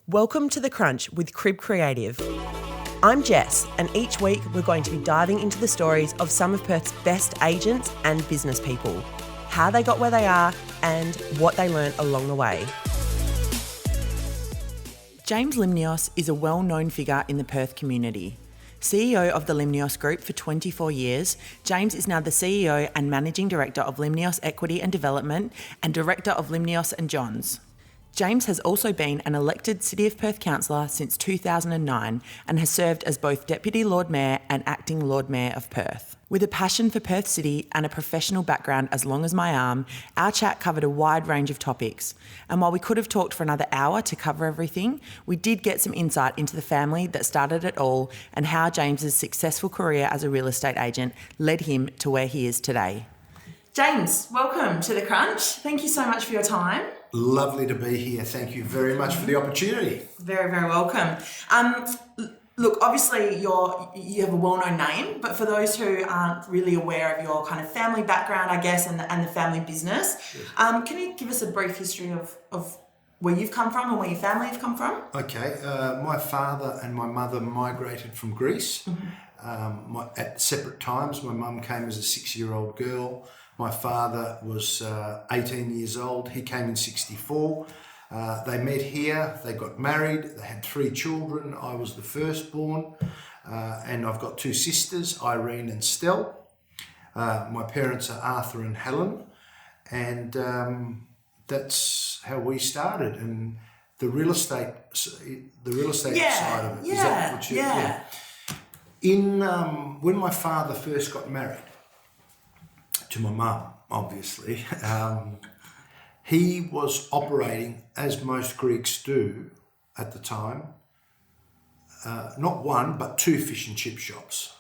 Welcome to The Crunch with Crib Creative. I'm Jess, and each week we're going to be diving into the stories of some of Perth's best agents and business people, how they got where they are, and what they learnt along the way. James Limnios is a well-known figure in the Perth community. CEO of the Limnios Group for 24 years, James is now the CEO and Managing Director of Limnios Equity and Development and Director of Limnios and Johns. James has also been an elected City of Perth Councillor since 2009 and has served as both Deputy Lord Mayor and Acting Lord Mayor of Perth. With a passion for Perth City and a professional background as long as my arm, our chat covered a wide range of topics. And while we could have talked for another hour to cover everything, we did get some insight into the family that started it all and how James's successful career as a real estate agent led him to where he is today. James, welcome to The Crunch. Thank you so much for your time. Lovely to be here. Thank you very much for the opportunity. Very, very welcome. Look, obviously you have a well-known name, but for those who aren't really aware of your kind of family background, I guess, and the family business, can you give us a brief history of where you've come from and where your family have come from? Okay. My father and my mother migrated from Greece at separate times. My mum came as a 6-year-old girl. My father was 18 years old. He came in 64. They met here. They got married. They had 3 children. I was the firstborn. And I've got 2 sisters, Irene and Stell. My parents are Arthur and Helen. And that's how we started. And the real estate side of it. Is that what you, yeah. When my father first got married, to my mum, obviously, he was operating, as most Greeks do at the time, not 1, but 2 fish and chip shops.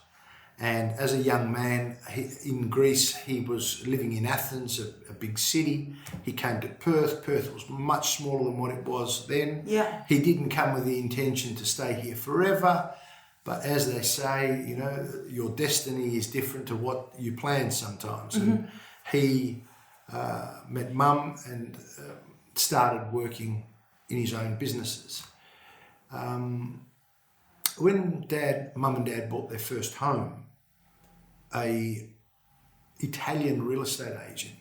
And as a young man, in Greece, he was living in Athens, a big city. He came to Perth. Perth was much smaller than what it was then. Yeah. He didn't come with the intention to stay here forever. But as they say, you know, your destiny is different to what you plan sometimes. Mm-hmm. And he met Mum and started working in his own businesses. When Mum and Dad bought their first home, a Italian real estate agent,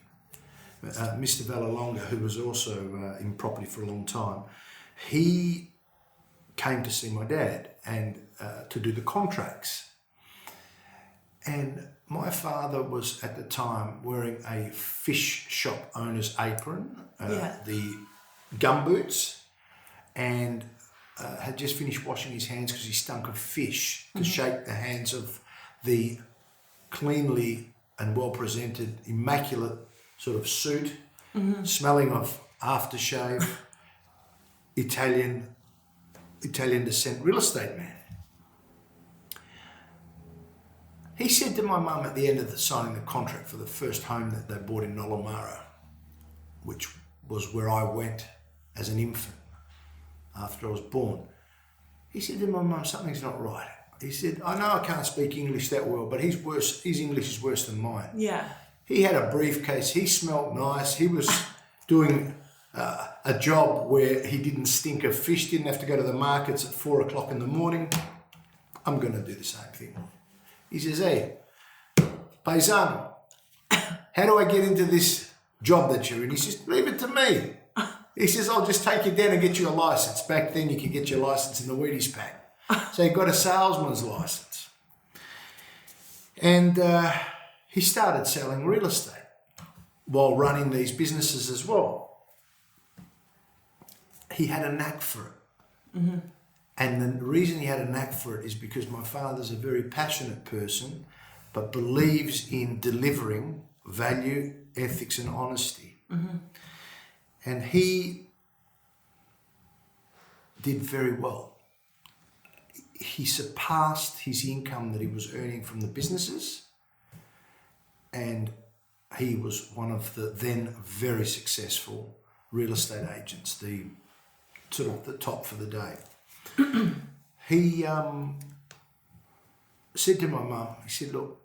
Mr. Vallalonga, who was also in property for a long time, he came to see my dad and to do the contracts. And my father was at the time wearing a fish shop owner's apron, the gumboots, and had just finished washing his hands because he stunk of fish to shake the hands of the cleanly and well-presented, immaculate sort of suit, smelling of aftershave, Italian descent real estate man. He said to my mum at the end of signing the contract for the first home that they bought in Nollamara, which was where I went as an infant after I was born, he said to my mum, something's not right. He said, I know I can't speak English that well, but his English is worse than mine. Yeah. He had a briefcase, he smelled nice, he was doing a job where he didn't stink of fish, didn't have to go to the markets at 4 o'clock in the morning. I'm going to do the same thing. He says, hey, paisano, how do I get into this job that you're in? He says, leave it to me. He says, I'll just take you down and get you a license. Back then you could get your license in the Wheaties pack. So he got a salesman's license. And he started selling real estate while running these businesses as well. He had a knack for it. Mm-hmm. And the reason he had a knack for it is because my father's a very passionate person, but believes in delivering value, ethics, and honesty. Mm-hmm. And he did very well. He surpassed his income that he was earning from the businesses, and he was one of the then very successful real estate agents, the sort of the top for the day. He said to my mum, he said, look,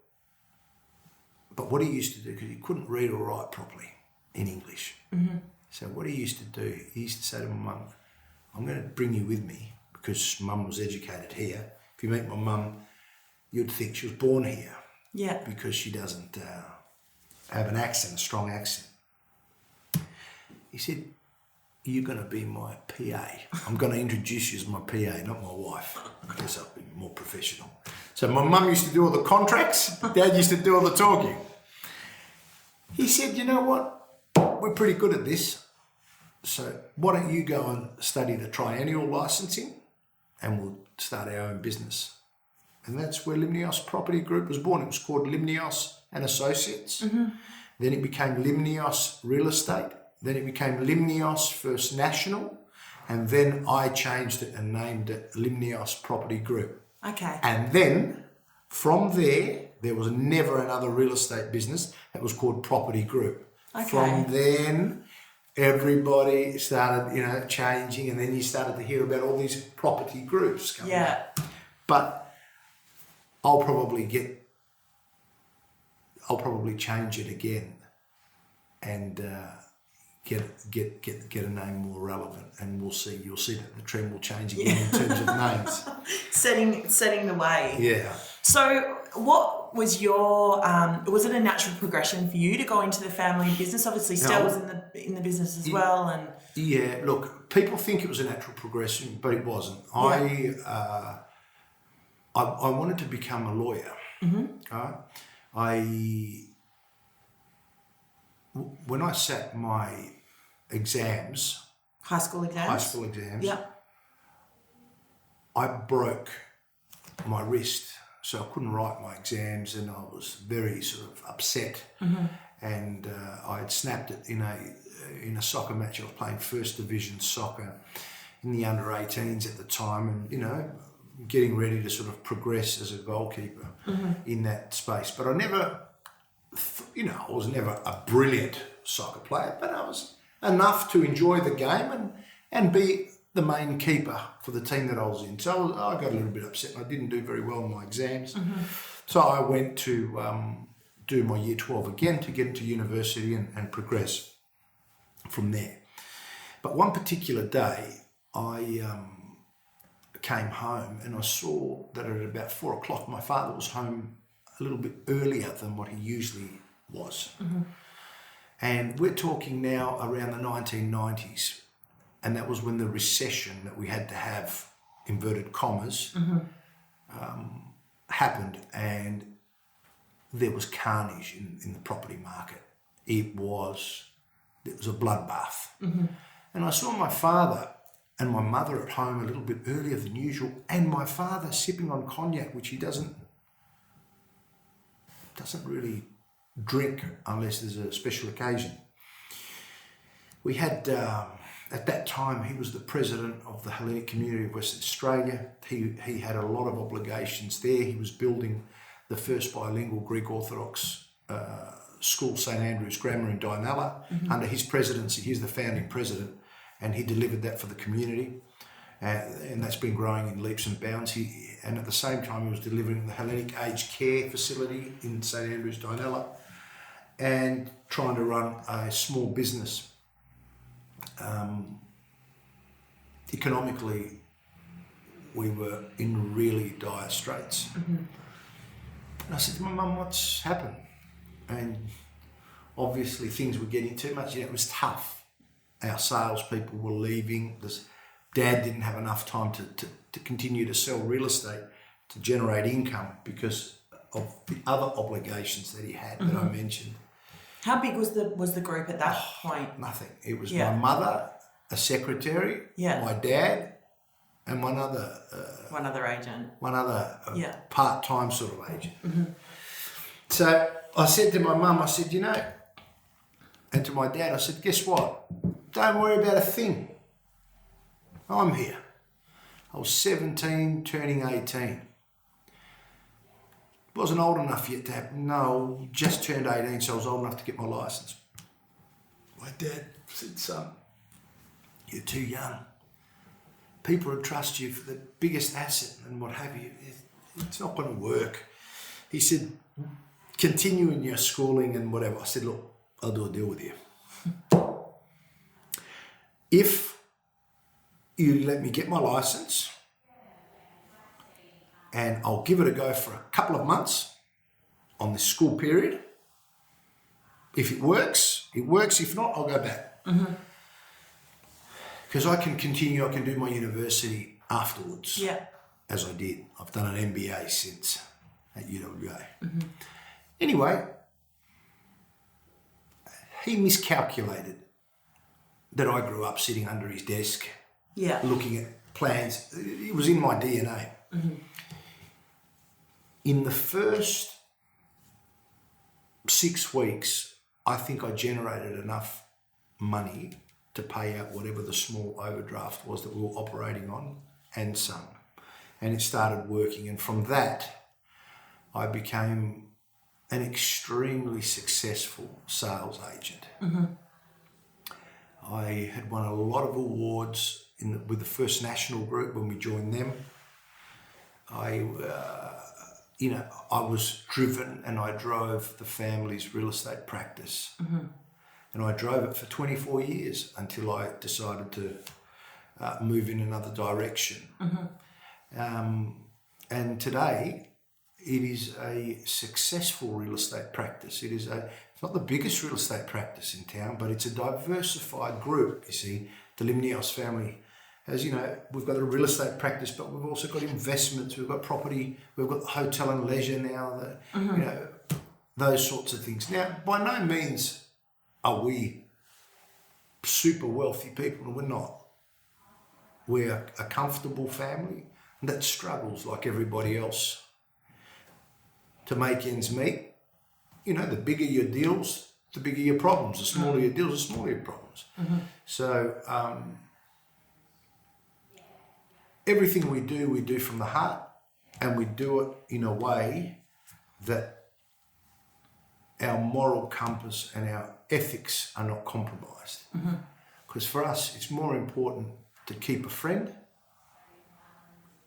but what he used to do, because he couldn't read or write properly in English. Mm-hmm. So what he used to do, he used to say to my mum, I'm going to bring you with me because Mum was educated here. If you meet my mum, you'd think she was born here. Yeah. Because she doesn't have an accent, a strong accent. He said, you're going to be my PA. I'm going to introduce you as my PA, not my wife. I guess I'll be more professional. So my mum used to do all the contracts. Dad used to do all the talking. He said, you know what? We're pretty good at this. So why don't you go and study the triennial licensing and we'll start our own business. And that's where Limnios Property Group was born. It was called Limnios and Associates. Mm-hmm. Then it became Limnios Real Estate. Then it became Limnios First National. And then I changed it and named it Limnios Property Group. Okay. And then from there was never another real estate business that was called Property Group. Okay. From then, everybody started, changing, and then you started to hear about all these property groups coming up. But I'll probably change it again and get a name more relevant, and you'll see that the trend will change again in terms of names. Setting the way. Yeah. So what was your was it a natural progression for you to go into the family business? Obviously Stella was in the business as well, and yeah, look, people think it was a natural progression, but it wasn't. Yeah. I wanted to become a lawyer. Mm-hmm. When I sat my exams, high school exams, yeah, I broke my wrist, so I couldn't write my exams, and I was very sort of upset. Mm-hmm. And I had snapped it in a soccer match. I was playing first division soccer in the under 18s at the time, and getting ready to sort of progress as a goalkeeper in that space. But I never, I was never a brilliant soccer player, but I was enough to enjoy the game and be the main keeper for the team that I was in. So I got a little bit upset. I didn't do very well in my exams. Mm-hmm. So I went to do my year 12 again to get into university and progress from there. But one particular day, I came home and I saw that at about 4 o'clock, my father was home a little bit earlier than what he usually was. Mm-hmm. And we're talking now around the 1990s. And that was when the recession that we had to have, inverted commas, happened, and there was carnage in the property market. It was a bloodbath. Mm-hmm. And I saw my father and my mother at home a little bit earlier than usual, and my father sipping on cognac, which he doesn't really drink unless there's a special occasion. We had, at that time, he was the president of the Hellenic community of Western Australia. He had a lot of obligations there. He was building the first bilingual Greek Orthodox school, St Andrew's Grammar in Dianella. Mm-hmm. Under his presidency, he's the founding president, and he delivered that for the community. And that's been growing in leaps and bounds. And at the same time, he was delivering the Hellenic Aged Care Facility in St Andrew's Dianella and trying to run a small business. Economically, we were in really dire straits. Mm-hmm. And I said to my mum, what's happened? And obviously things were getting too much. It was tough. Our salespeople were leaving. Dad didn't have enough time to continue to sell real estate to generate income because of the other obligations that he had that I mentioned. How big was the group at that point? Nothing. It was my mother, a secretary, my dad, and one other agent. One other part-time sort of agent. Mm-hmm. So I said to my mum, I said, and to my dad, I said, guess what? Don't worry about a thing. I'm here. I was 17, turning 18. Wasn't old enough yet to have, just turned 18, so I was old enough to get my licence. My dad said, son, you're too young. People would trust you for the biggest asset and what have you. It's not going to work. He said, continue in your schooling and whatever. I said, look, I'll do a deal with you. If you let me get my license and I'll give it a go for a couple of months on the school period. If it works, it works. If not, I'll go back. Because I can continue, I can do my university afterwards. Yeah. As I did. I've done an MBA since at UWA. Anyway, he miscalculated that I grew up sitting under his desk, looking at plans. It was in my DNA. In the first 6 weeks, I think I generated enough money to pay out whatever the small overdraft was that we were operating on, and some. And it started working. And from that, I became an extremely successful sales agent. I had won a lot of awards with the First National Group when we joined them. I was driven, and I drove the family's real estate practice. And I drove it for 24 years until I decided to move in another direction. And today, it is a successful real estate practice. It's not the biggest real estate practice in town, but it's a diversified group. You see, the Limnios family, as you know, we've got a real estate practice, but we've also got investments, we've got property, we've got hotel and leisure now, those sorts of things. Now, by no means are we super wealthy people, and we're not. We're a comfortable family that struggles like everybody else to make ends meet. The bigger your deals, the bigger your problems. The smaller your deals, the smaller your problems. So everything we do from the heart, and we do it in a way that our moral compass and our ethics are not compromised. Because for us, it's more important to keep a friend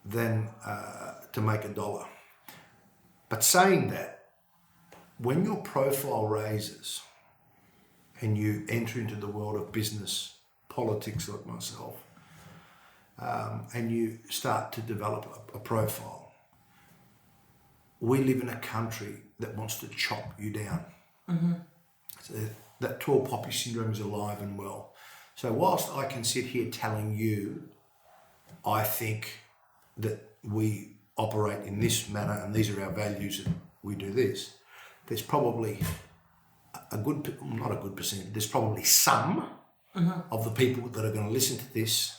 than to make a dollar. But saying that, when your profile raises and you enter into the world of business, politics like myself, and you start to develop a profile, we live in a country that wants to chop you down. So that tall poppy syndrome is alive and well. So whilst I can sit here telling you, I think that we operate in this manner and these are our values and we do this, there's probably not a good percentage, there's probably some of the people that are going to listen to this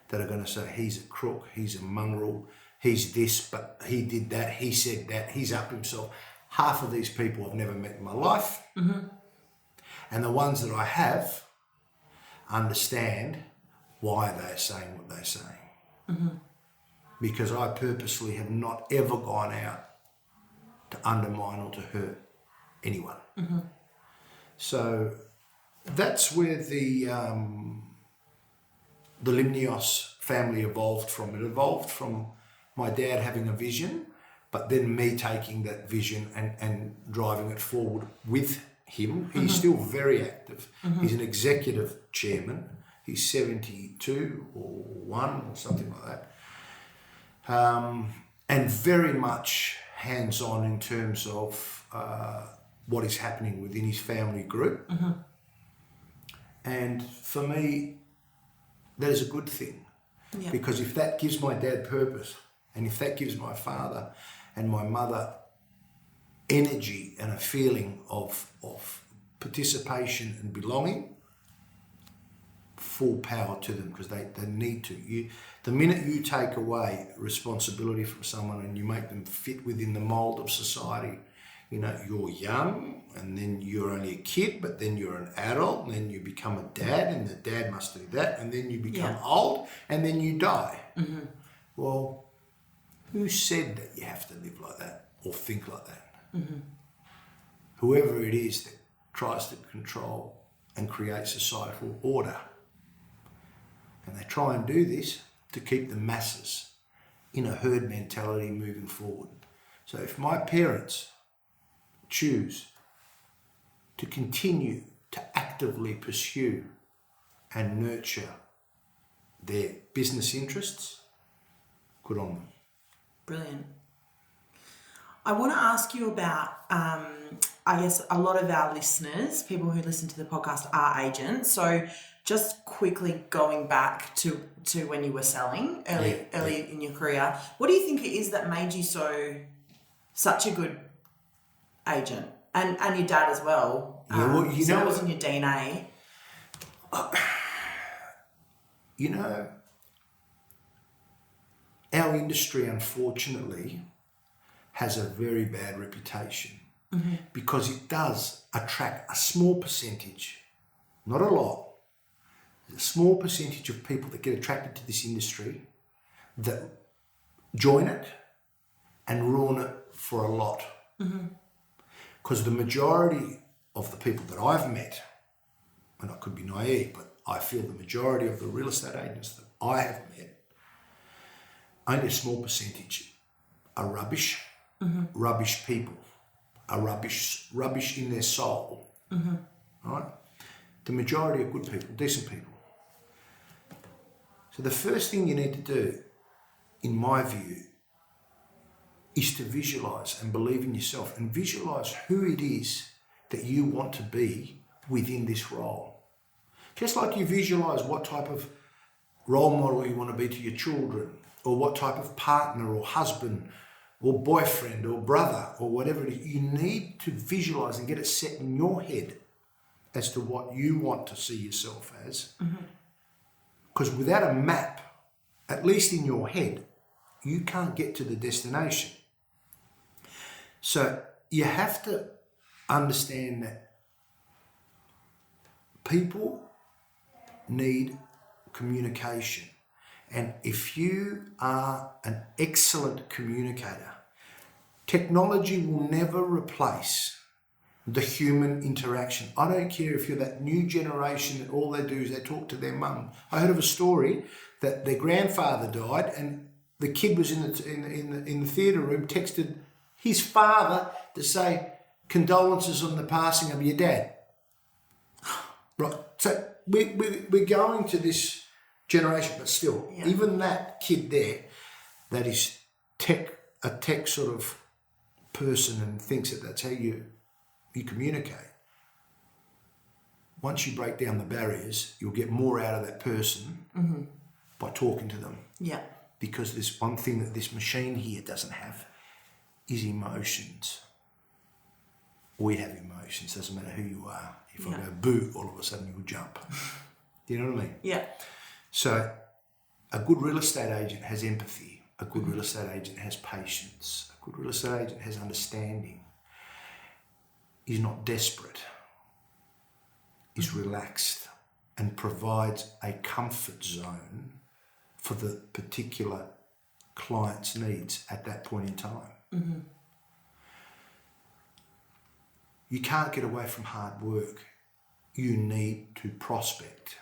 that are going to say, he's a crook, he's a mongrel, he's this, but he did that, he said that, he's up himself. Half of these people I've never met in my life. And the ones that I have understand why they're saying what they're saying. Because I purposely have not ever gone out to undermine or to hurt anyone. So that's where the Limnios family evolved from. It evolved from my dad having a vision, but then me taking that vision and driving it forward with him. He's still very active. He's an executive chairman. He's 72 or 1 or something like that. And very much hands-on in terms of what is happening within his family group. And for me, that is a good thing. Because if that gives my dad purpose, and if that gives my father and my mother energy and a feeling of participation and belonging, full power to them, because they need to. The minute you take away responsibility from someone and you make them fit within the mould of society, you're young and then you're only a kid, but then you're an adult and then you become a dad and the dad must do that and then you become old and then you die. Well, who said that you have to live like that or think like that? Whoever it is that tries to control and create societal order. And they try and do this to keep the masses in a herd mentality moving forward. So if my parents choose to continue to actively pursue and nurture their business interests, good on them. Brilliant. I want to ask you about, I guess a lot of our listeners, people who listen to the podcast, are agents. So just quickly going back to when you were selling early in your career, what do you think it is that made you such a good agent? And your dad as well. Yeah, well, you know, it was in your DNA. You know, our industry, unfortunately, has a very bad reputation because it does attract a small percentage, not a lot, a small percentage of people that get attracted to this industry that join it and ruin it for a lot. Because the majority of the people that I've met, and I could be naive, but I feel the majority of the real estate agents that I have met, only a small percentage are rubbish, rubbish people, are rubbish in their soul, right? The majority are good people, decent people. So the first thing you need to do, in my view, is to visualise and believe in yourself and visualise who it is that you want to be within this role. Just like you visualise what type of role model you want to be to your children, or what type of partner or husband or boyfriend or brother or whatever it is, you need to visualise and get it set in your head as to what you want to see yourself as. Because without a map, at least in your head, you can't get to the destination. So you have to understand that people need communication. And if you are an excellent communicator, technology will never replace the human interaction. I don't care if you're that new generation that all they do is they talk to their mum. I heard of a story that their grandfather died and the kid was in the theatre room, texted his father to say condolences on the passing of your dad. Right, so we're going to this generation, but still, even that kid there that is a tech sort of person and thinks that that's how you communicate. Once you break down the barriers, you'll get more out of that person by talking to them. Yeah. Because there's one thing that this machine here doesn't have is emotions. We have emotions, doesn't matter who you are. If I go boo, all of a sudden you'll jump. Do you know what I mean? Yeah. So a good real estate agent has empathy. A good real estate agent has patience. A good real estate agent has understanding. He's not desperate. He's relaxed and provides a comfort zone for the particular client's needs at that point in time. You can't get away from hard work. You need to prospect.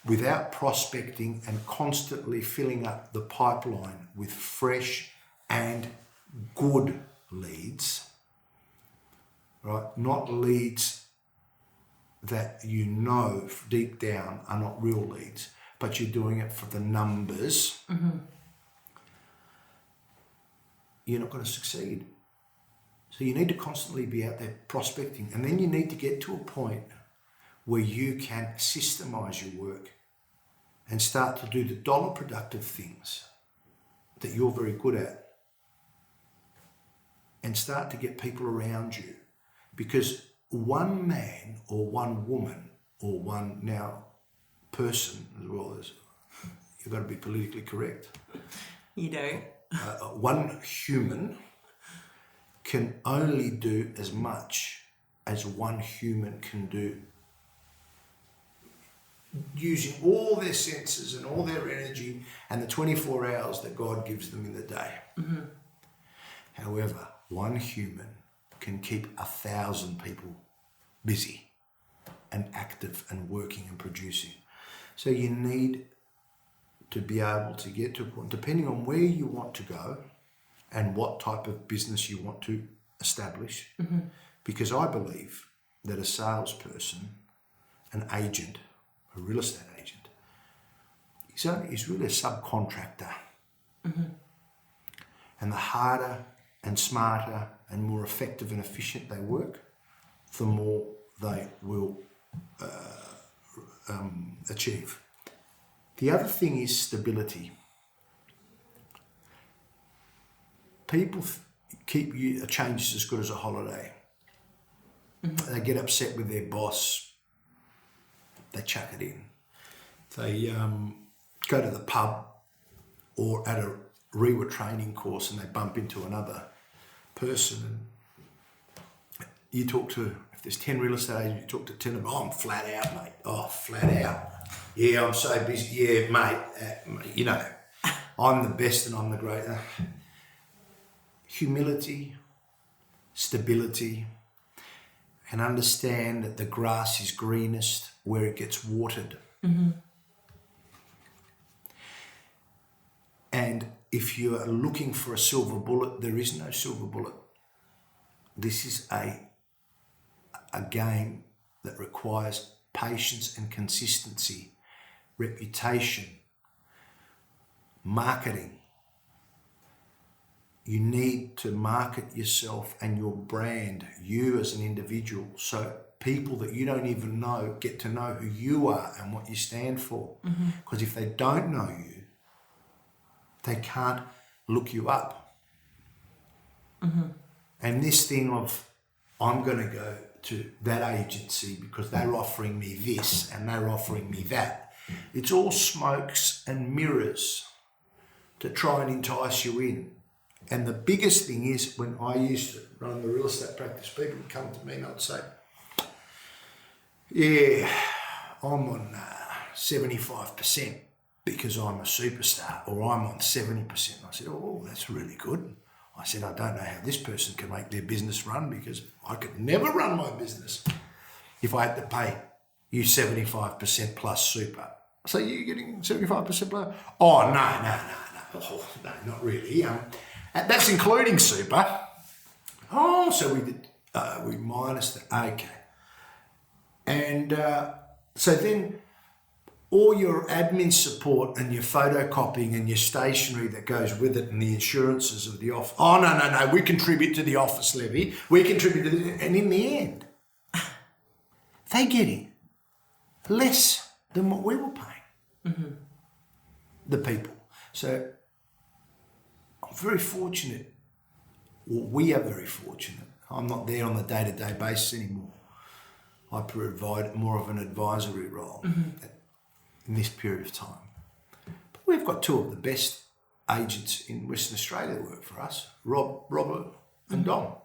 Without prospecting and constantly filling up the pipeline with fresh and good leads, right? Not leads that you know deep down are not real leads, but you're doing it for the numbers, you're not going to succeed. So you need to constantly be out there prospecting, and then you need to get to a point where you can systemize your work and start to do the dollar productive things that you're very good at and start to get people around you. Because one man or one woman or one now person as well as, you've got to be politically correct. You do. One human can only do as much as one human can do, using all their senses and all their energy and the 24 hours that God gives them in the day. However, one human can keep 1,000 people busy and active and working and producing. So you need to be able to get to a point, depending on where you want to go and what type of business you want to establish, because I believe that a salesperson, an agent, a real estate agent, He's really a subcontractor. And the harder and smarter and more effective and efficient they work, the more they will achieve. The other thing is stability. People keep a change is as good as a holiday. They get upset with their boss, they chuck it in. They go to the pub or at a REWA training course and they bump into another person, and you talk to, if there's 10 real estate agents, you talk to 10 of them, I'm flat out, mate. Oh, flat out. Yeah, I'm so busy. Yeah, mate, I'm the best and I'm the great. Humility, stability, and understand that the grass is greenest where it gets watered. And if you are looking for a silver bullet, there is no silver bullet. This is a game that requires patience and consistency, reputation, marketing. You need to market yourself and your brand, you as an individual, so people that you don't even know get to know who you are and what you stand for. Because if they don't know you, they can't look you up. And this thing of, I'm going to go to that agency because they're offering me this and they're offering me that. It's all smokes and mirrors to try and entice you in. And the biggest thing is, when I used to run the real estate practice, people would come to me and I'd say, yeah, I'm on 75% because I'm a superstar, or I'm on 70%. I said, oh, that's really good. I said, I don't know how this person can make their business run, because I could never run my business if I had to pay you 75% plus super. So you're getting 75% plus? Oh, no. Oh, no, not really. That's including super. Oh, so we minus that. Okay. And so then all your admin support and your photocopying and your stationery that goes with it and the insurances of the office. Oh, no. We contribute to the office levy. We contribute to the... And in the end, they get in less than what we were paying. The people. So I'm very fortunate. Well, we are very fortunate. I'm not there on the day-to-day basis anymore. I provide more of an advisory role in this period of time. But we've got two of the best agents in Western Australia that work for us, Robert and Dom.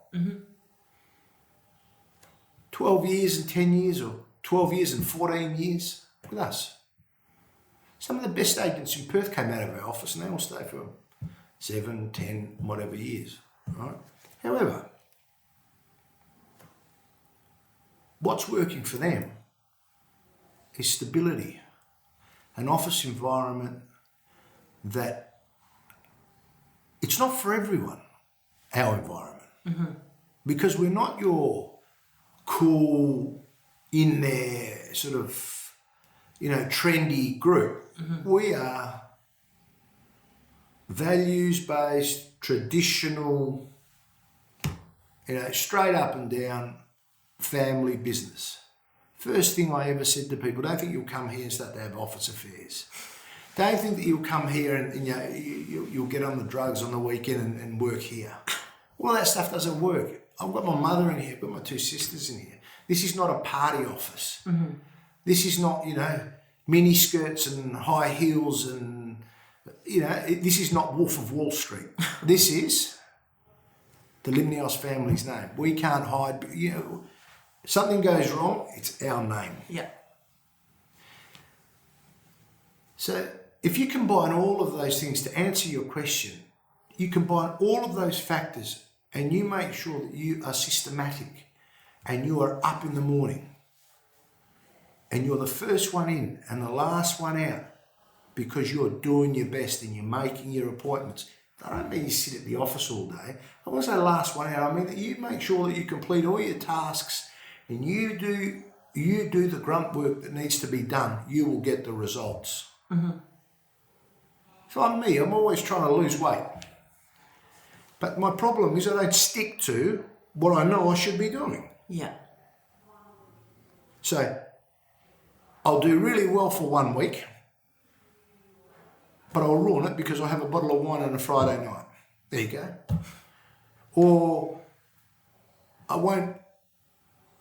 12 years and 10 years, or 12 years and 14 years with us. Some of the best agents in Perth came out of our office and they all stay for 7, 10, whatever years, right? However, what's working for them is stability, an office environment that it's not for everyone, our environment, because we're not your cool, in there sort of, trendy group. We are values-based, traditional, straight up and down family business. First thing I ever said to people, don't think you'll come here and start to have office affairs. Don't think that you'll come here and you'll get on the drugs on the weekend and work here. All that stuff doesn't work. I've got my mother in here, I've got my two sisters in here. This is not a party office. This is not, mini skirts and high heels and, this is not Wolf of Wall Street. This is the Limnios family's name. We can't hide, something goes wrong, it's our name. Yeah. So if you combine all of those things to answer your question, you combine all of those factors and you make sure that you are systematic and you are up in the morning and you're the first one in and the last one out because you're doing your best and you're making your appointments. I don't mean you sit at the office all day. I want to say last one out. I mean that you make sure that you complete all your tasks and you do the grunt work that needs to be done. You will get the results. So I'm always trying to lose weight. But my problem is I don't stick to what I know I should be doing. Yeah. So I'll do really well for 1 week, but I'll ruin it because I have a bottle of wine on a Friday night. There you go. Or I won't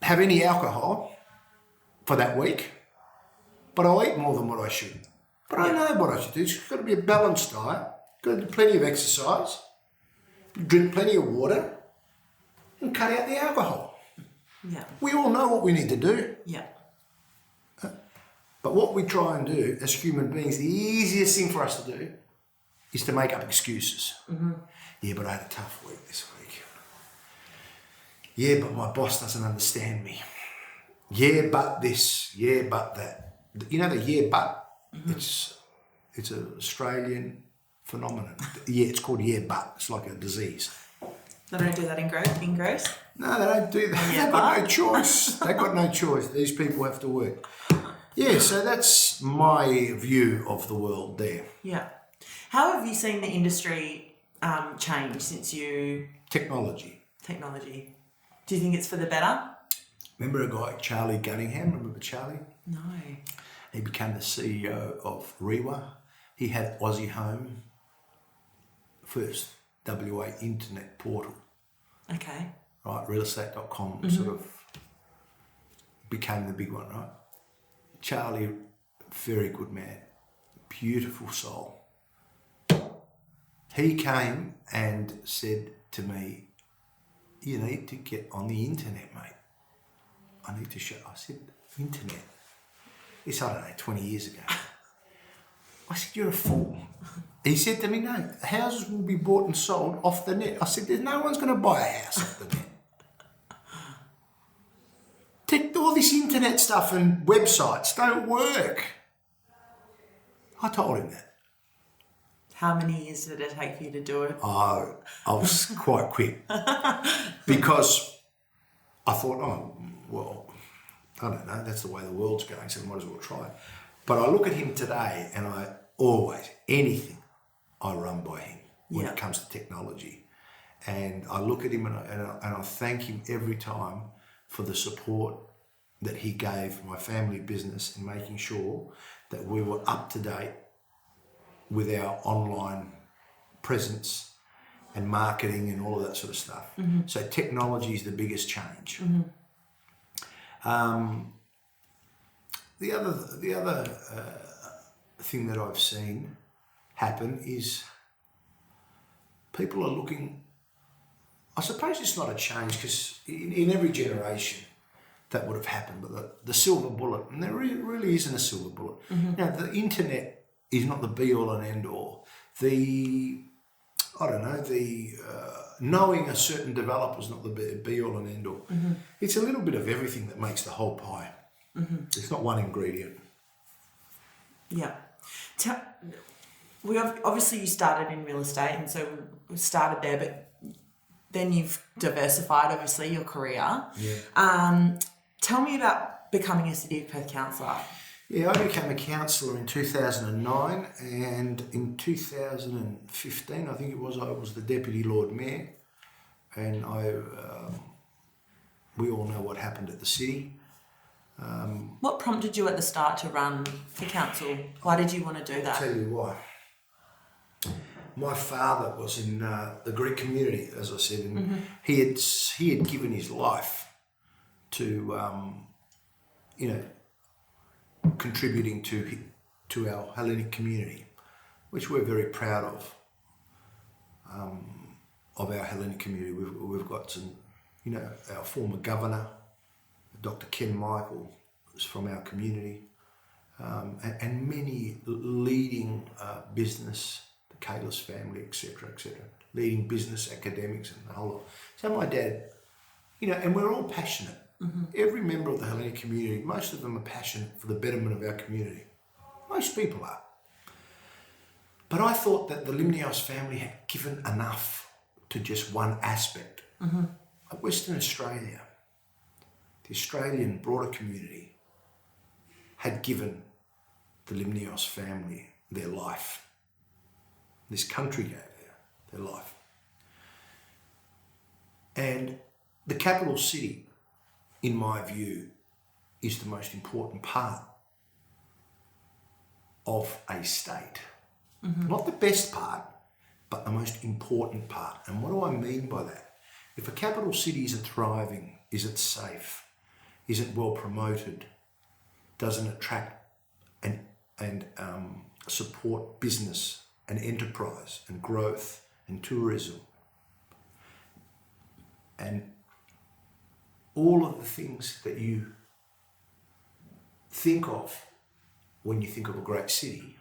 have any alcohol for that week, but I'll eat more than what I should. But I know what I should do. It's got to be a balanced diet. Got to do plenty of exercise, drink plenty of water, and cut out the alcohol. Yeah. We all know what we need to do. Yeah. But what we try and do as human beings, the easiest thing for us to do is to make up excuses. Mm-hmm. Yeah, but I had a tough week this week. Yeah, but my boss doesn't understand me. Yeah, but this. Yeah, but that. You know the yeah, but? Mm-hmm. It's an Australian phenomenon. Yeah, it's called yeah, but. It's like a disease. They don't do that in Greece? No, they don't do that. Yeah, They've got no choice. They've got no choice. These people have to work. Yeah, so that's my view of the world there. Yeah. How have you seen the industry change since you... Technology. Do you think it's for the better? Remember a guy, Charlie Gunningham? Remember Charlie? No. He became the CEO of Rewa. He had Aussie Home, first WA internet portal. Okay. Right, realestate.com sort of became the big one, right? Charlie, very good man, beautiful soul. He came and said to me, you need to get on the internet, mate. I need to show. I said, internet? It's, I don't know, 20 years ago. I said, you're a fool. He said to me, no, houses will be bought and sold off the net. I said, there's no one's going to buy a house off the net. All this internet stuff and websites don't work. I told him that. How many years did it take for you to do it? I was quite quick because I thought, oh, well, I don't know, that's the way the world's going, so I might as well try it. But I look at him today and I always, anything, I run by him when it comes to technology. And I look at him and I thank him every time for the support that he gave my family business in making sure that we were up to date with our online presence and marketing and all of that sort of stuff. Mm-hmm. So technology is the biggest change. Mm-hmm. The other thing that I've seen happen is people are looking. I suppose it's not a change because in every generation that would have happened, but the silver bullet, and there really isn't a silver bullet. Mm-hmm. Now, the internet is not the be-all and end-all. Knowing a certain developer is not the be-all and end-all. Mm-hmm. It's a little bit of everything that makes the whole pie. Mm-hmm. It's not one ingredient. Yeah. Obviously you started in real estate, and so we started there, but then you've diversified, obviously, your career. Yeah. Tell me about becoming a City of Perth Councillor. Yeah, I became a councillor in 2009, and in 2015, I think it was, I was the Deputy Lord Mayor, and we all know what happened at the city. What prompted you at the start to run for council? Why did you want to do that? I'll tell you why. My father was in the Greek community, as I said, and he had given his life to, contributing to our Hellenic community, which we're very proud of our Hellenic community. We've got some, our former governor, Dr. Ken Michael, is from our community, and many leading business, the Kalis family, etc., leading business academics and the whole lot. So my dad, and we're all passionate. Mm-hmm. Every member of the Hellenic community, most of them are passionate for the betterment of our community. Most people are. But I thought that the Limnios family had given enough to just one aspect. Mm-hmm. Western Australia, the Australian broader community, had given the Limnios family their life. this country gave their life. And the capital city, in my view, is the most important part of a state. Not the best part, but the most important part. And what do I mean by that? If a capital city isn't thriving, is it safe, isn't well promoted, doesn't attract and support business and enterprise and growth and tourism and all of the things that you think of when you think of a great city,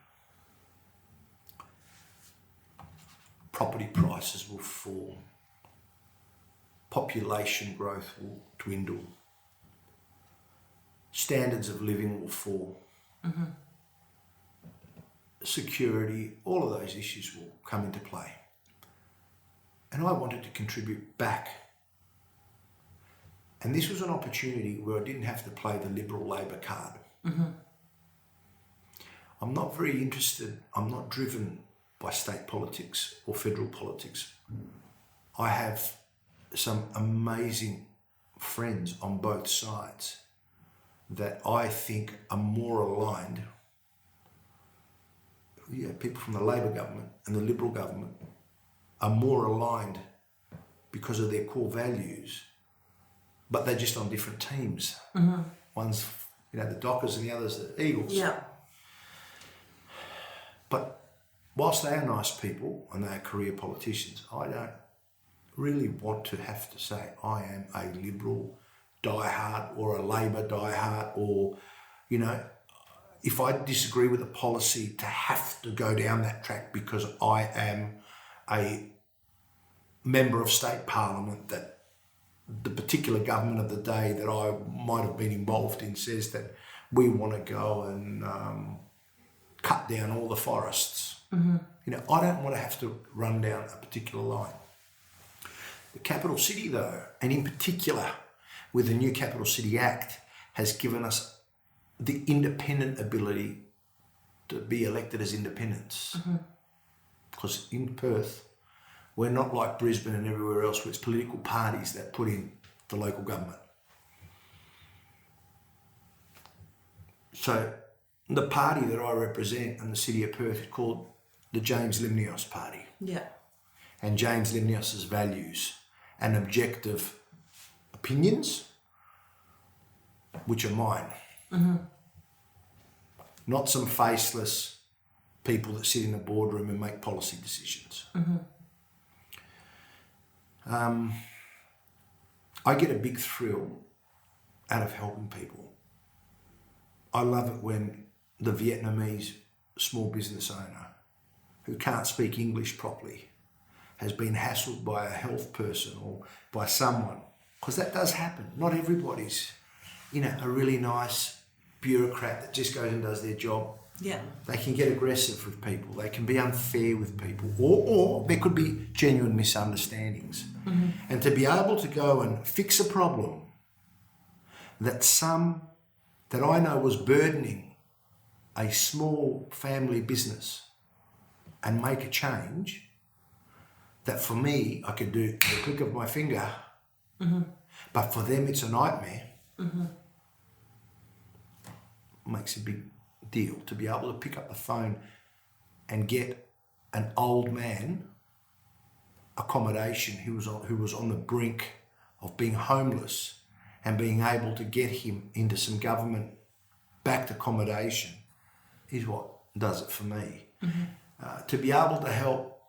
property prices will fall, population growth will dwindle, standards of living will fall, security, all of those issues will come into play. And I wanted to contribute back. And this was an opportunity where I didn't have to play the Liberal Labor card. I'm not very interested, I'm not driven by state politics or federal politics. I have some amazing friends on both sides that I think are more aligned. People from the Labor government and the Liberal government are more aligned because of their core values, but they're just on different teams. One's, the Dockers and the other's the Eagles. Yeah. But whilst they are nice people and they are career politicians, I don't really want to have to say I am a Liberal diehard or a Labor diehard, or, if I disagree with a policy, to have to go down that track because I am a member of state parliament that the particular government of the day that I might have been involved in says that we want to go and cut down all the forests. I don't want to have to run down a particular line. The capital city, though, and in particular with the new Capital City Act, has given us the independent ability to be elected as independents. Because in Perth, we're not like Brisbane and everywhere else where it's political parties that put in the local government. So the party that I represent in the City of Perth is called the James Limnios Party. Yeah. And James Limnios's values and objective opinions, which are mine. Not some faceless people that sit in a boardroom and make policy decisions. I get a big thrill out of helping people. I love it when the Vietnamese small business owner who can't speak English properly has been hassled by a health person or by someone, because that does happen. Not everybody's, a really nice bureaucrat that just goes and does their job. Yeah. They can get aggressive with people. They can be unfair with people, or there could be genuine misunderstandings. And to be able to go and fix a problem that I know was burdening a small family business and make a change that for me I could do the click of my finger, but for them it's a nightmare. Makes a big deal to be able to pick up the phone and get an old man accommodation who was on the brink of being homeless, and being able to get him into some government backed accommodation is what does it for me. To be able to help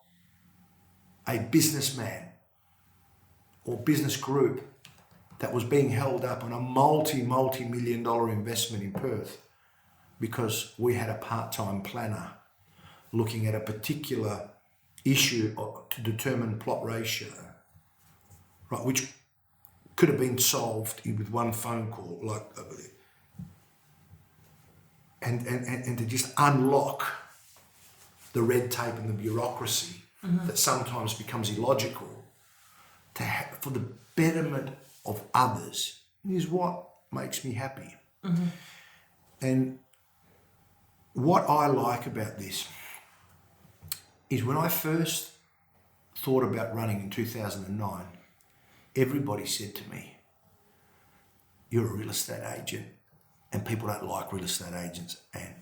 a businessman or business group that was being held up on a multi-million dollar investment in Perth because we had a part-time planner looking at a particular issue to determine plot ratio, right, which could have been solved with one phone call, and to just unlock the red tape and the bureaucracy that sometimes becomes illogical for the betterment of others is what makes me happy. And what I like about this is when I first thought about running in 2009, everybody said to me, you're a real estate agent and people don't like real estate agents, and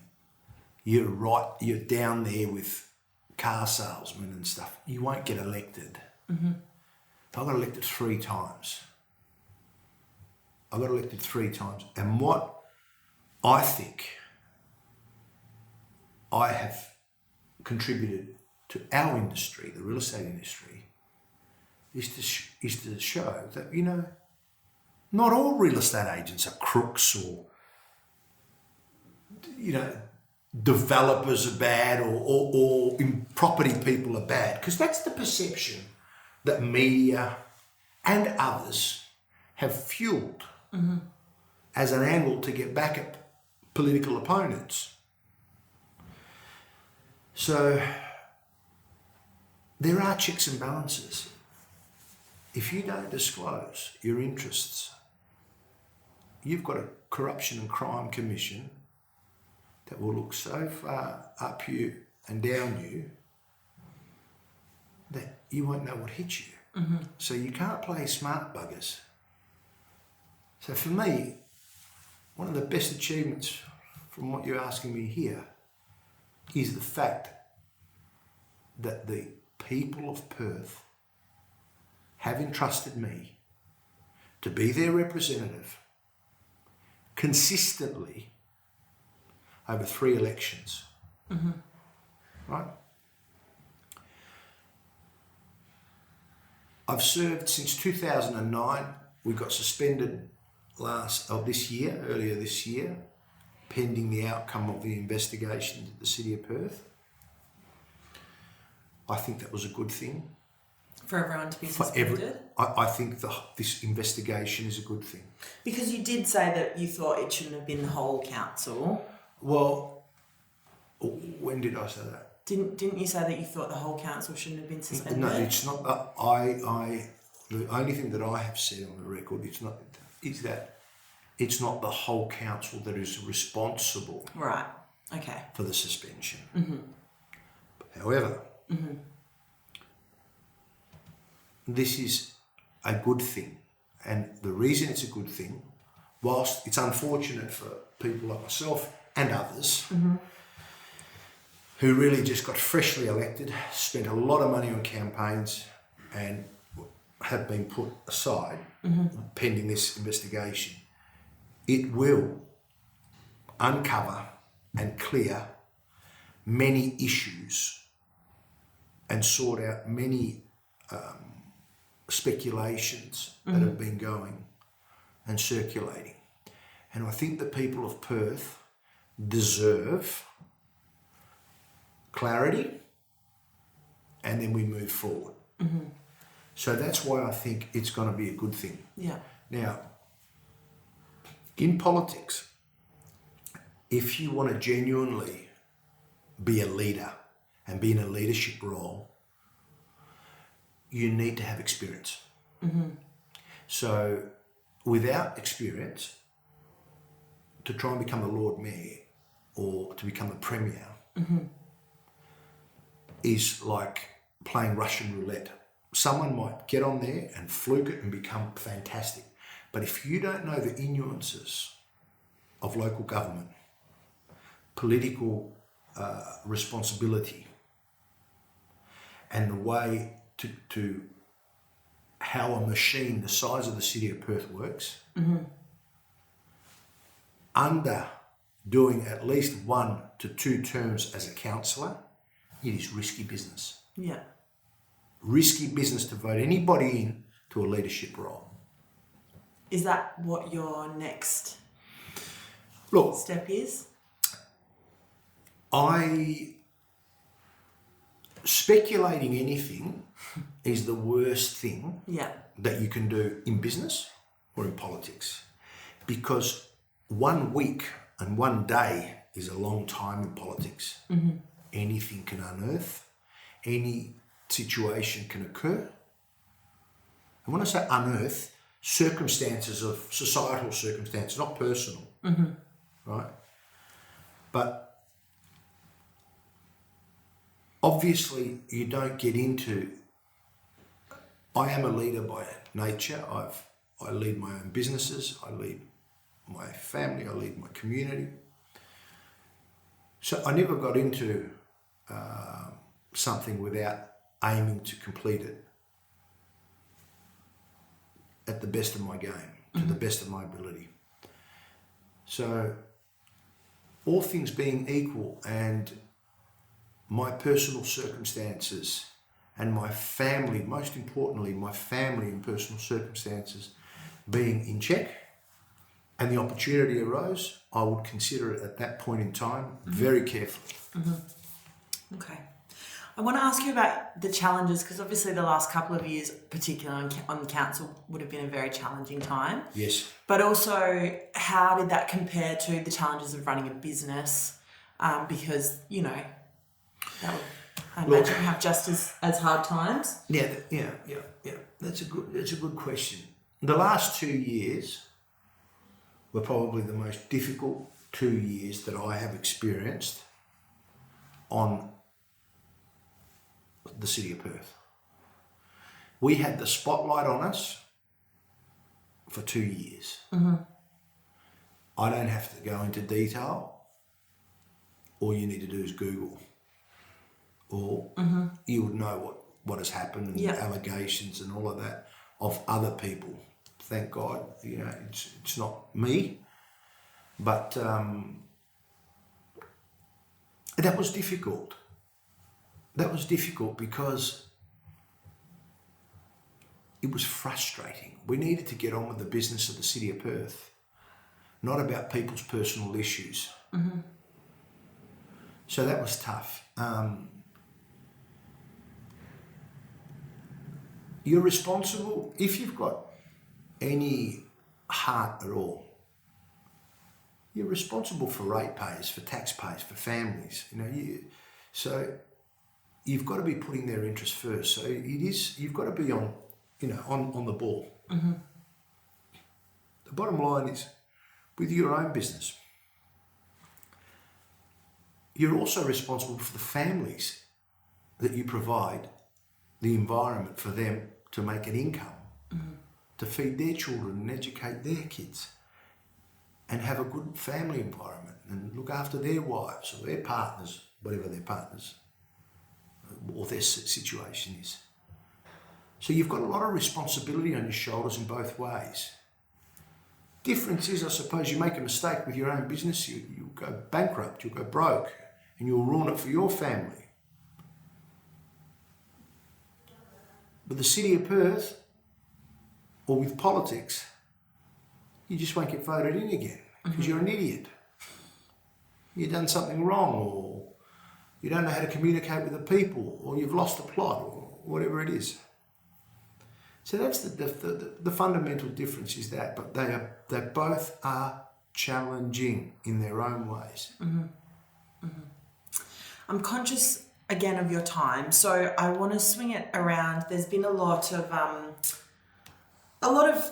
you're down there with car salesmen and stuff. You won't get elected. Mm-hmm. I got elected 3 times. And what I think I have contributed to our industry, the real estate industry, is to show that, not all real estate agents are crooks, or, developers are bad, or property people are bad, because that's the perception that media and others have fueled as an angle to get back at political opponents. So there are checks and balances. If you don't disclose your interests, you've got a Corruption and Crime Commission that will look so far up you and down you that you won't know what hit you. Mm-hmm. So you can't play smart buggers. So for me, one of the best achievements from what you're asking me here is the fact that the people of Perth have entrusted me to be their representative consistently over 3 elections. Mm-hmm. Right? I've served since 2009. We got suspended earlier this year, pending the outcome of the investigation at the City of Perth. I think that was a good thing. For everyone to be suspended? I think this investigation is a good thing. Because you did say that you thought it shouldn't have been the whole council. Well, when did I say that? Didn't you say that you thought the whole council shouldn't have been suspended? No, it's not. The only thing that I have said on the record is that it's not the whole council that is responsible. Right. Okay. For the suspension. Mm-hmm. However, this is a good thing, and the reason it's a good thing, whilst it's unfortunate for people like myself and others who really just got freshly elected, spent a lot of money on campaigns, and have been put aside pending this investigation, it will uncover and clear many issues and sort out many speculations that have been going and circulating. And I think the people of Perth deserve clarity, and then we move forward. Mm-hmm. So that's why I think it's going to be a good thing. Yeah. Now, in politics, if you want to genuinely be a leader and be in a leadership role, you need to have experience. Mm-hmm. So without experience, to try and become a Lord Mayor or to become a Premier is like playing Russian roulette. Someone might get on there and fluke it and become fantastic. But if you don't know the nuances of local government, political responsibility, and the way to how a machine the size of the City of Perth works, under doing at least 1 to 2 terms as a councillor, it is risky business. Yeah. Risky business to vote anybody in to a leadership role. Is that what your next step is? Speculating anything is the worst thing that you can do in business or in politics, because 1 week and 1 day is a long time in politics. Mm-hmm. Anything can unearth, any situation can occur. And when I say unearth, circumstances of societal circumstances, not personal, right? But obviously you don't get into, I am a leader by nature. I lead my own businesses, I lead my family, I lead my community. So I never got into something without aiming to complete it at the best of my game, to the best of my ability. So all things being equal, and my personal circumstances and my family, most importantly, my family and personal circumstances being in check, and the opportunity arose, I would consider it at that point in time very carefully. Okay. I want to ask you about the challenges, because obviously the last couple of years, particularly on the council, would have been a very challenging time. Yes. But also, how did that compare to the challenges of running a business? Because, you know, that would, I imagine, have just as hard times. Yeah. That's a good question. The last 2 years were probably the most difficult 2 years that I have experienced on the City of Perth. We had the spotlight on us for 2 years. I don't have to go into detail. All you need to do is Google, or you would know what has happened, and allegations and all of that of other people. Thank God, you know, it's not me, but that was difficult. That was difficult because it was frustrating. We needed to get on with the business of the City of Perth, not about people's personal issues. So that was tough. You're responsible, if you've got any heart at all, you're responsible for ratepayers, for taxpayers, for families. You know, so you've got to be putting their interests first. So you've got to be on the ball. The bottom line is, with your own business, you're also responsible for the families that you provide the environment for them to make an income, to feed their children and educate their kids, and have a good family environment and look after their wives or their partners, whatever their partners or their situation is. So you've got a lot of responsibility on your shoulders in both ways. Difference is, I suppose, you make a mistake with your own business, you go bankrupt, you'll go broke, and you'll ruin it for your family. But the City of Perth, or with politics, you just won't get voted in again because you're an idiot. You've done something wrong, or you don't know how to communicate with the people, or you've lost a plot, or whatever it is. So that's the fundamental difference is that, but they both are challenging in their own ways. I'm conscious again of your time, so I want to swing it around. There's been a lot of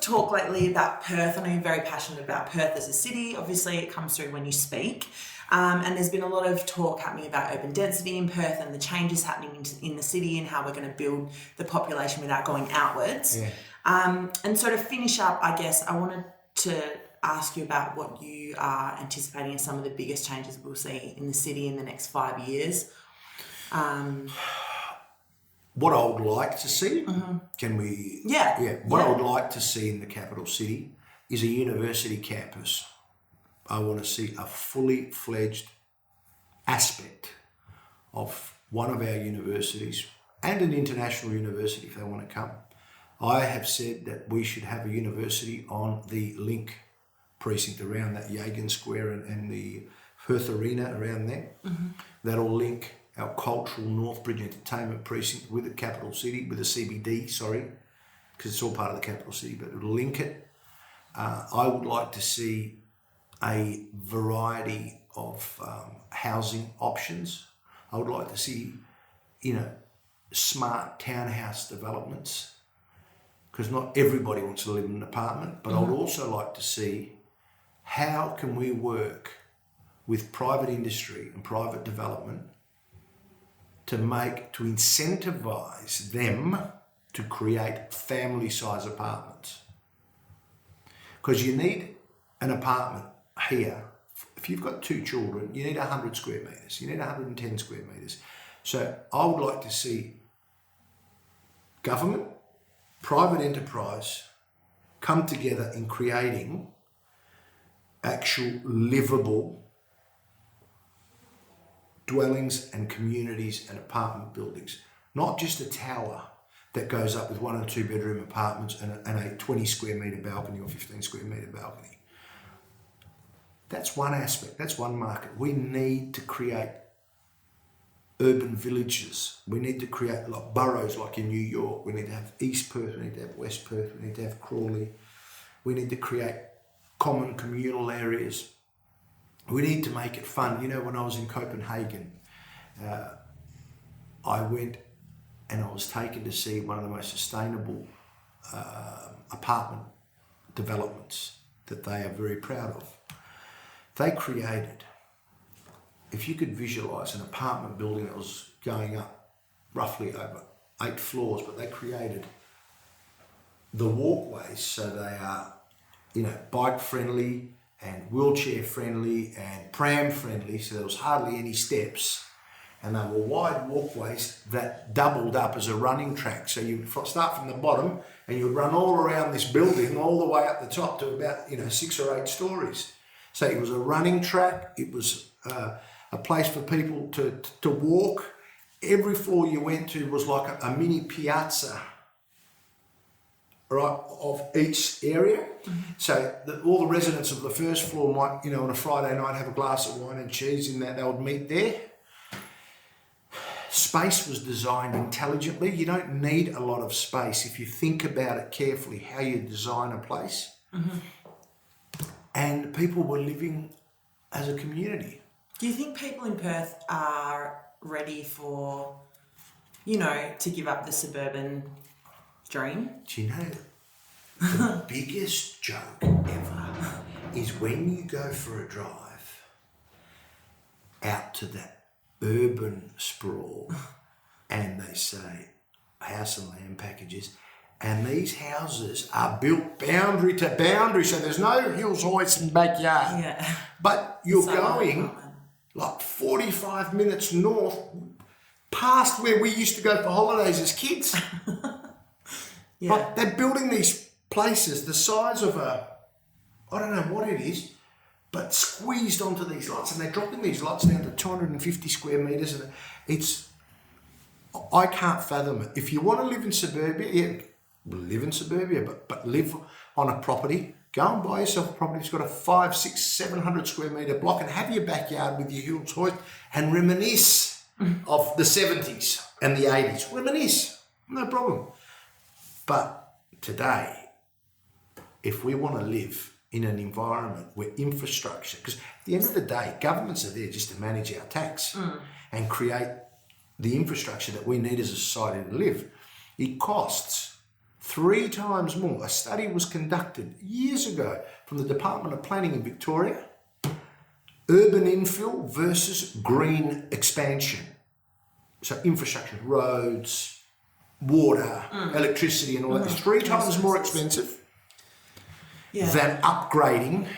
talk lately about Perth. I know you're very passionate about Perth as a city. Obviously, it comes through when you speak. And there's been a lot of talk happening about urban density in Perth and the changes happening in the city and how we're going to build the population without going outwards. And so to finish up, I guess I wanted to ask you about what you are anticipating as some of the biggest changes we'll see in the city in the next 5 years. What I would like to see, can we? I would like to see in the capital city is a university campus. I want to see a fully fledged aspect of one of our universities, and an international university if they want to come. I have said that we should have a university on the Link precinct around that Yagan Square and the Perth Arena around there. That'll link our cultural Northbridge Entertainment precinct with the capital city, with the CBD, because it's all part of the capital city, but it'll link it. I would like to see a variety of housing options. I would like to see, smart townhouse developments, because not everybody wants to live in an apartment, but I would also like to see how can we work with private industry and private development to incentivise them to create family-size apartments. Because you need an apartment here. If you've got 2 children, you need 100 square metres. You need 110 square metres. So I would like to see government, private enterprise come together in creating actual livable dwellings and communities and apartment buildings. Not just a tower that goes up with 1 and 2 bedroom apartments and a 20 square metre balcony or 15 square metre balcony. That's one aspect, that's one market. We need to create urban villages. We need to create like boroughs like in New York. We need to have East Perth, we need to have West Perth, we need to have Crawley. We need to create common communal areas. We need to make it fun. You know, when I was in Copenhagen, I went and I was taken to see one of the most sustainable apartment developments that they are very proud of. They created, if you could visualise an apartment building that was going up roughly over 8 floors, but they created the walkways so they are, you know, bike friendly and wheelchair friendly and pram friendly, so there was hardly any steps, and they were wide walkways that doubled up as a running track. So you start from the bottom and you would run all around this building all the way up the top to about, you know, 6 or 8 stories. So it was a running track, it was a place for people to walk. Every floor you went to was like a mini piazza, right, of each area. Mm-hmm. So all the residents of the first floor might, you know, on a Friday night have a glass of wine and cheese in that, they would meet there. Space was designed intelligently. You don't need a lot of space if you think about it carefully, how you design a place. Mm-hmm. And people were living as a community. Do you think people in Perth are ready for, you know, to give up the suburban dream? Do you know, the biggest joke ever is when you go for a drive out to that urban sprawl and they say house and land packages, and these houses are built boundary to boundary, so there's no hills, hoists and backyard. Yeah. But you're going like 45 minutes north past where we used to go for holidays as kids. Yeah. But they're building these places the size of I don't know what it is, but squeezed onto these lots, and they're dropping these lots down to 250 square metres, and I can't fathom it. If you want to live in suburbia, yeah, live in suburbia, but live on a property. Go and buy yourself a property that's got a 500, 600, 700 square metre block and have your backyard with your hills hoist and reminisce of the 70s and the 80s. Reminisce, no problem. But today, if we want to live in an environment where infrastructure, because at the end of the day, governments are there just to manage our tax and create the infrastructure that we need as a society to live. It costs 3 times more. A study was conducted years ago from the Department of Planning in Victoria. Urban infill versus green expansion. So infrastructure, roads, water, electricity and all that is 3 times more expensive than upgrading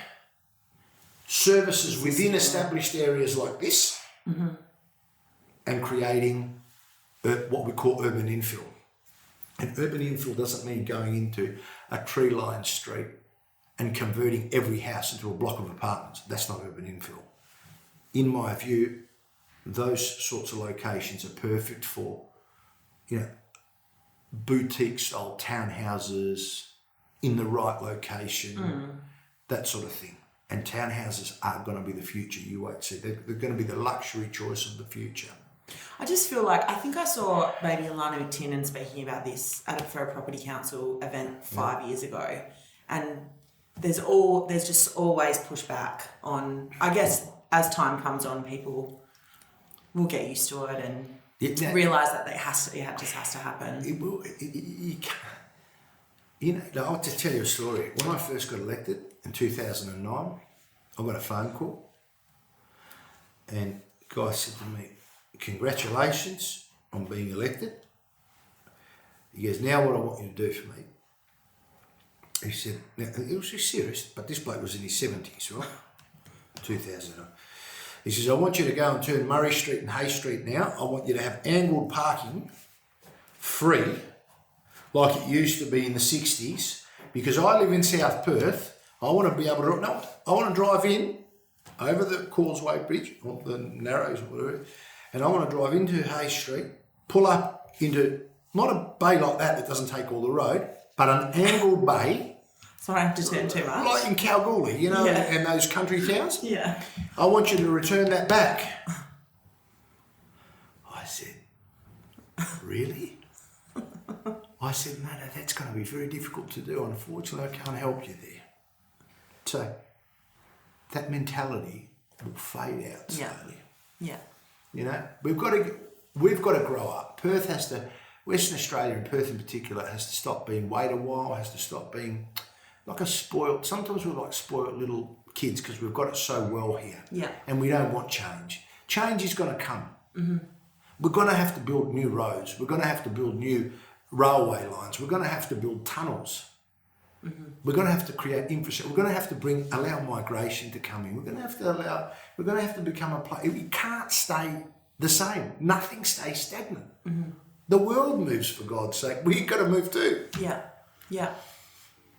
services within established areas like this and creating what we call urban infill. And urban infill doesn't mean going into a tree-lined street and converting every house into a block of apartments. That's not urban infill. In my view, those sorts of locations are perfect for, you know, boutique-style townhouses in the right location, that sort of thing. And townhouses are going to be the future. You won't see. They're going to be the luxury choice of the future. I just feel like, I think I saw maybe Alana McTinnan speaking about this for a property council event 5 years ago, and there's just always pushback on, I guess as time comes on, people will get used to it and realise that it just has to happen. It will. You can't. You know, I'll just tell you a story. When I first got elected in 2009, I got a phone call, and the guy said to me, "Congratulations, on being elected. He goes, now what I want you to do for me. He said, now, it was just serious, but this bloke was in his 70s, right? 2000. He says, I want you to go and turn Murray Street and Hay Street now. I want you to have angled parking free, like it used to be in the 60s, because I live in South Perth. I want to be able to, no, I want to drive in over the Causeway Bridge, or the Narrows or whatever, and I want to drive into Hay Street, pull up into, not a bay like that doesn't take all the road, but an angled bay. So I don't have to turn too much. Like in Kalgoorlie, you know, and those country towns. Yeah. I want you to return that back. I said, really? I said, no, that's going to be very difficult to do. Unfortunately, I can't help you there. So that mentality will fade out slowly. Yeah. You know, we've got to grow up. Perth has to, Western Australia and Perth in particular, has to stop being wait a while, has to stop being like a spoiled, sometimes we're like spoiled little kids because we've got it so well here. Yeah. And we don't want change. Change is going to come. Mm-hmm. We're going to have to build new roads. We're going to have to build new railway lines. We're going to have to build tunnels. Mm-hmm. We're going to have to create infrastructure. We're going to have to allow migration to come in. We're going to have to become a place. We can't stay the same. Nothing stays stagnant. Mm-hmm. The world moves, for God's sake. We've got to move too. Yeah.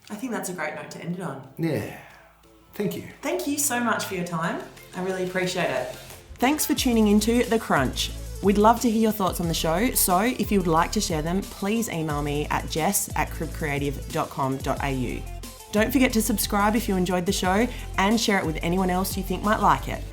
I think that's a great note to end it on. Yeah. Thank you. Thank you so much for your time. I really appreciate it. Thanks for tuning into The Crunch. We'd love to hear your thoughts on the show, so if you would like to share them, please email me at jess@cribcreative.com.au. Don't forget to subscribe if you enjoyed the show and share it with anyone else you think might like it.